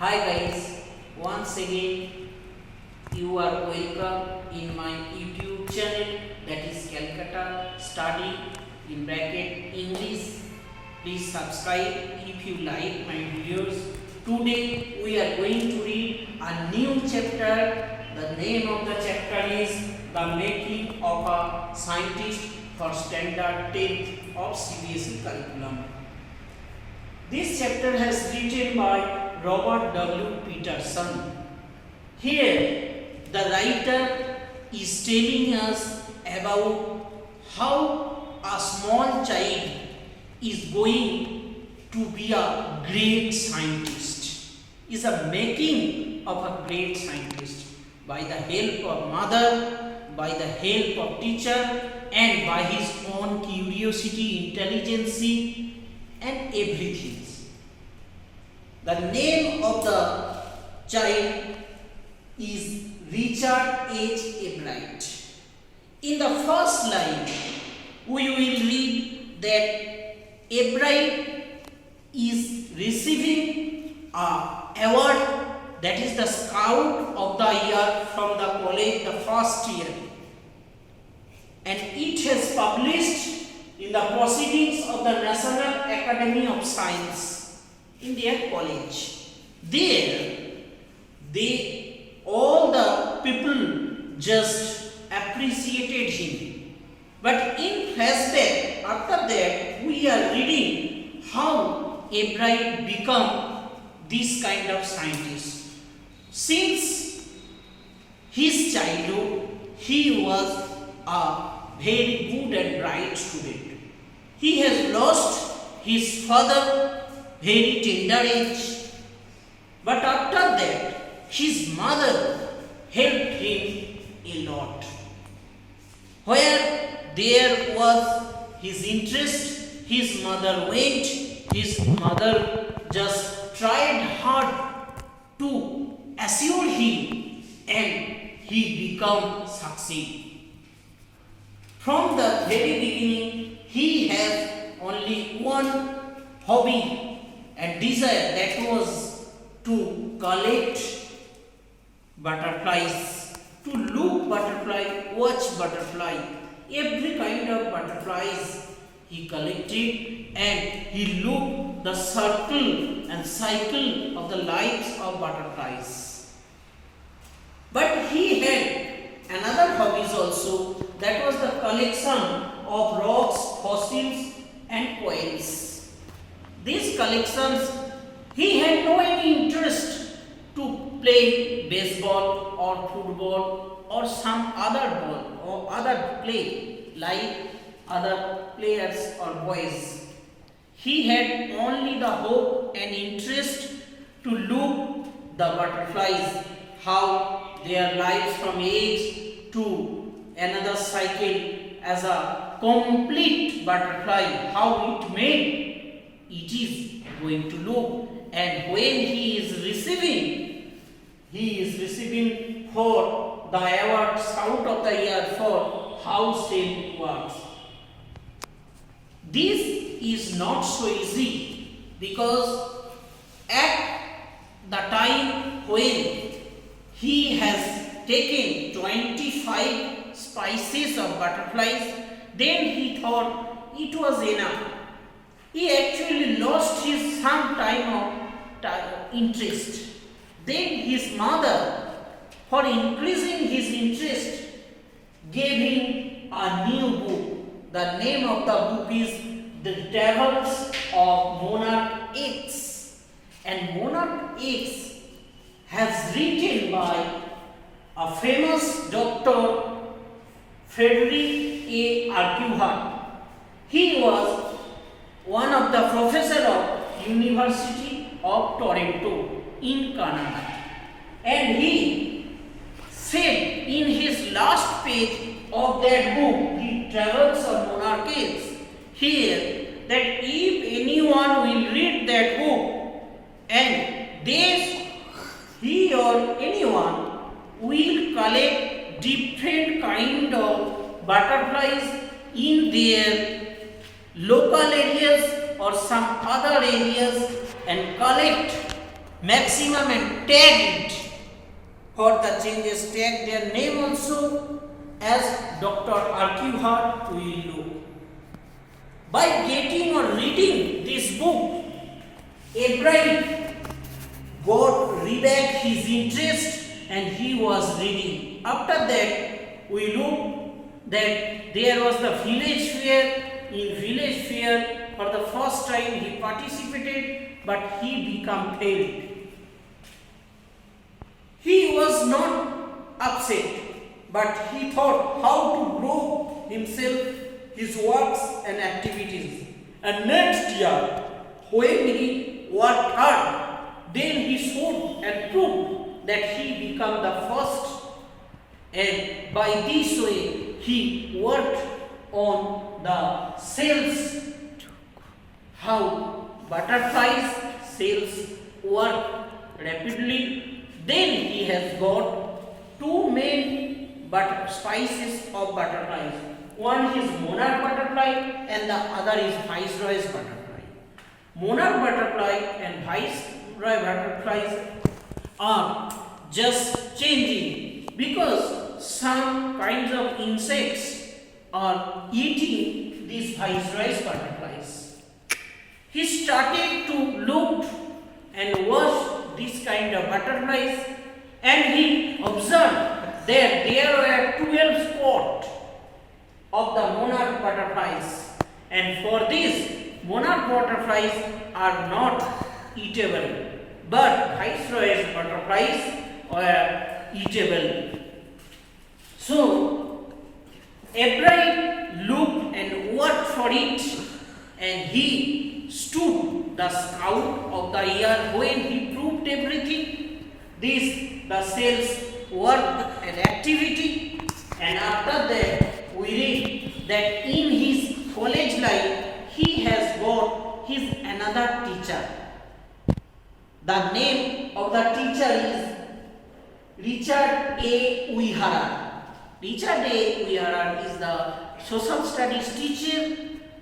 Hi guys, once again you are welcome in my YouTube channel, that is Calcutta Study in bracket English. Please subscribe if you like my videos. Today we are going to read a new chapter. The name of the chapter is The Making of a Scientist for Standard 10th of CBSE curriculum. This chapter has written by Robert W. Peterson. Here, the writer is telling us about how a small child is going to be a great scientist, is a making of a great scientist by the help of mother, by the help of teacher, and by his own curiosity, intelligence, and everything. The name of the child is Richard H. Ebright. In the first line, we will read that Ebright is receiving an award, that is the Scout of the Year from the college, the first year. And it has published in the Proceedings of the National Academy of Science in their college. There, all the people just appreciated him. But in flashback, after that, we are reading how Ebright become this kind of scientist. Since his childhood, he was a very good and bright student. He has lost his father very tender age, but after that his mother helped him a lot. Where there was his interest, his mother went, his mother just tried hard to assure him, and he become succeed. From the very beginning he has only one hobby and desire, that was to collect butterflies, to look butterfly, watch butterfly, every kind of butterflies he collected, and he looked the circle and cycle of the lives of butterflies. But he had another hobbies also, that was the collection of rocks, fossils and coins. These collections, he had no any interest to play baseball or football or some other ball or other play like other players or boys. He had only the hope and interest to look the butterflies, how their lives from age to another cycle as a complete butterfly, how it made it is going to look, and when he is receiving for the award Scout of the Year for how still works. This is not so easy, because at the time when he has taken 25 species of butterflies, then he thought it was enough. He actually lost his some time of interest. Then his mother, for increasing his interest, gave him a new book. The name of the book is The Travels of Monarch X. And Monarch X has written by a famous Dr. Frederick A. Urquhart. He was one of the professor of University of Toronto in Canada, and he said in his last page of that book, The Travels of Monarch X, here that if anyone will read that book and he or anyone will collect different kind of butterflies in their local areas or some other areas and collect maximum and tag it. For the changes, tag their name also as Dr. Archibald Willow. By getting or reading this book, Abraham got reback his interest and he was reading. After that, we looked that there was the village fair. In village fair, for the first time he participated, but he became failed. He was not upset, but he thought how to grow himself, his works and activities. And next year, when he worked hard, then he showed and proved that he became the first. And by this way, he worked on the cells, how butterflies cells work rapidly. Then he has got two main species of butterflies. One is monarch butterfly and the other is viceroy's butterfly. Monarch butterfly and viceroy butterflies are just changing because some kinds of insects are eating these viceroy's butterflies. He started to look and watch this kind of butterflies, and he observed that there were 12 spots of the monarch butterflies, and for this monarch butterflies are not eatable, but viceroy's butterflies are eatable. So Abraham looked and worked for it, and he stood the scout of the year when he proved everything. The cells work and activity, and after that we read that in his college life he has got his another teacher. The name of the teacher is Richard A. Uehara. Richard A. Uehara is the social studies teacher,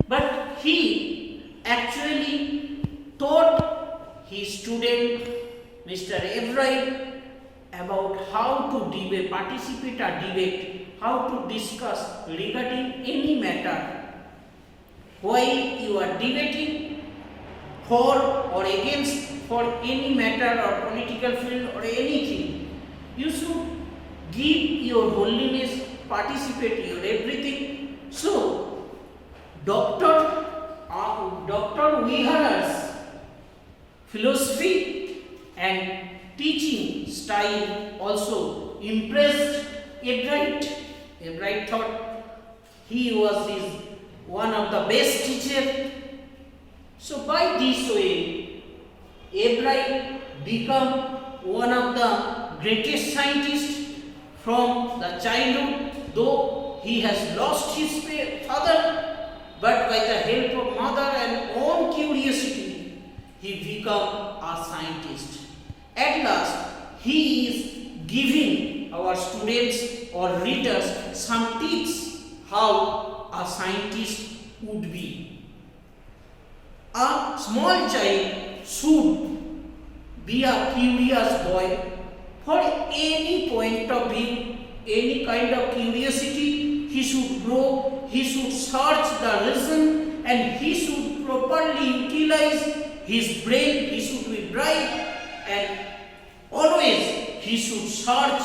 but he actually taught his student Mr. Abraham about how to debate, participate a debate, how to discuss regarding any matter. While you are debating for or against for any matter or political field or anything, you should give your holiness, participate your everything. So, Dr. Uehara's philosophy and teaching style also impressed Abraham. Abraham thought he was one of the best teachers. So by this way, Abraham became one of the greatest scientists from the childhood, though he has lost his father, but by the help of mother and own curiosity, he became a scientist. At last, he is giving our students or readers some tips how a scientist would be. A small child should be a curious boy. For any point of view, any kind of curiosity, he should grow, he should search the reason, and he should properly utilize his brain, he should be bright, and always he should search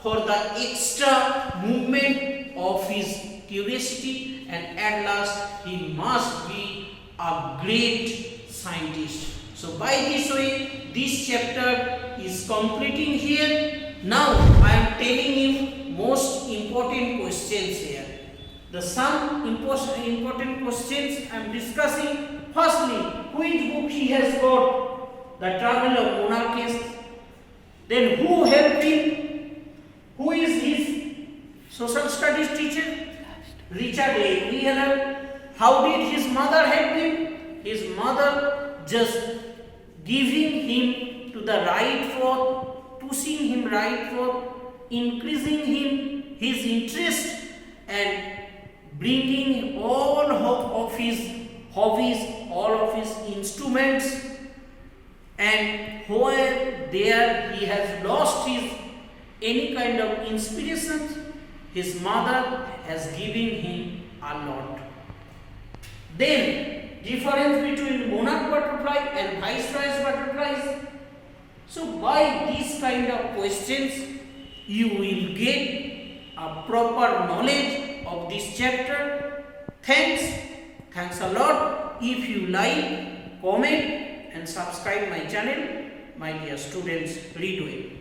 for the extra movement of his curiosity, and at last he must be a great scientist. So by this way, this chapter is completing here. Now I am telling you most important questions here. The some important questions I am discussing. Firstly, which book he has got? The Travel of Monarchists. Then who helped him? Who is his social studies teacher? Richard A. Uehara. How did his mother help him? His mother just giving him to the right for, pushing him right for, increasing him his interest and bringing all of his hobbies, all of his instruments, and where there he has lost his any kind of inspiration, his mother has given him a lot. Then difference between monarch butterfly and viceroy's butterflies. So by these kind of questions you will get a proper knowledge of this chapter. Thanks a lot. If you like, comment and subscribe my channel. My dear students, read well.